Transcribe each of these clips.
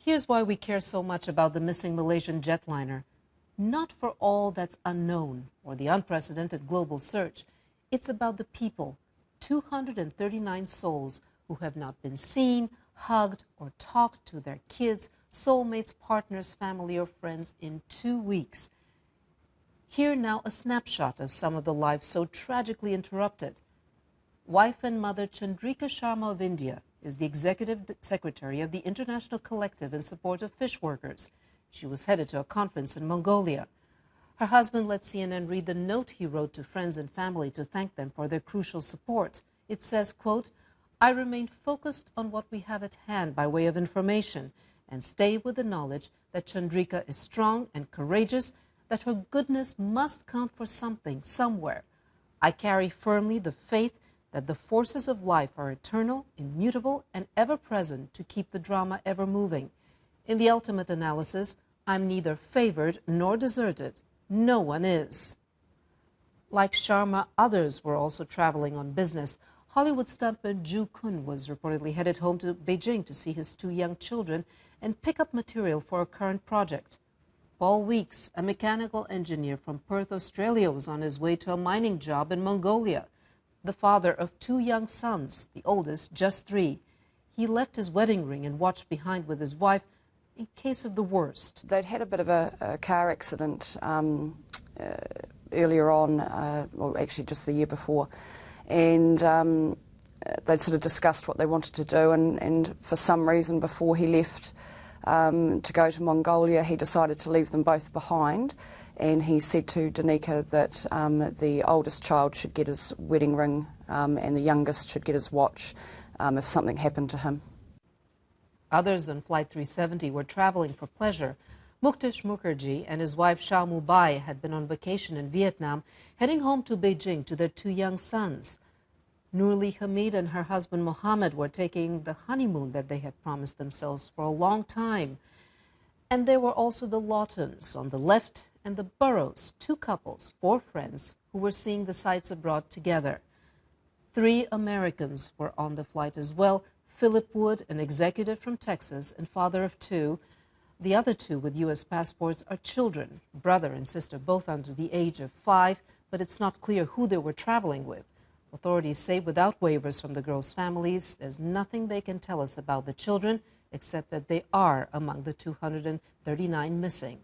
Here's why we care so much about the missing Malaysian jetliner. Not for all that's unknown or the unprecedented global search. It's about the people, 239 souls who have not been seen, hugged, or talked to their kids, soulmates, partners, family, or friends in 2 weeks. Here now a snapshot of some of the lives so tragically interrupted. Wife and mother Chandrika Sharma of India is the executive secretary of the International Collective in Support of Fish Workers. She was headed to a conference in Mongolia. Her husband let CNN read the note he wrote to friends and family to thank them for their crucial support. It says, quote, "I remain focused on what we have at hand by way of information and stay with the knowledge that Chandrika is strong and courageous, that her goodness must count for something, somewhere. I carry firmly the faith that the forces of life are eternal, immutable, and ever-present to keep the drama ever moving. In the ultimate analysis, I'm neither favored nor deserted. No one is." Like Sharma, others were also traveling on business. Hollywood stuntman Ju Kun was reportedly headed home to Beijing to see his 2 young children and pick up material for a current project. Paul Weeks, a mechanical engineer from Perth, Australia, was on his way to a mining job in Mongolia. The father of 2 young sons, the oldest just 3. He left his wedding ring and watched behind with his wife in case of the worst. They'd had a bit of a car accident earlier on, well, actually just the year before, and they'd sort of discussed what they wanted to do, and for some reason before he left to go to Mongolia, he decided to leave them both behind, and he said to Danica that the oldest child should get his wedding ring and the youngest should get his watch if something happened to him. Others on Flight 370 were traveling for pleasure. Muktesh Mukherjee and his wife Shah Mubai had been on vacation in Vietnam, heading home to Beijing to their 2 young sons. Nurli Hamid and her husband Mohammed were taking the honeymoon that they had promised themselves for a long time. And there were also the Lawtons on the left and the Burrows, 2 couples, 4 friends, who were seeing the sights abroad together. 3 Americans were on the flight as well. Philip Wood, an executive from Texas and father of 2. The other 2 with U.S. passports are children, brother and sister, both under the age of 5, but it's not clear who they were traveling with. Authorities say without waivers from the girls' families, there's nothing they can tell us about the children, except that they are among the 239 missing.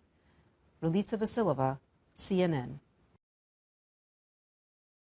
Relitza Vasilova, CNN.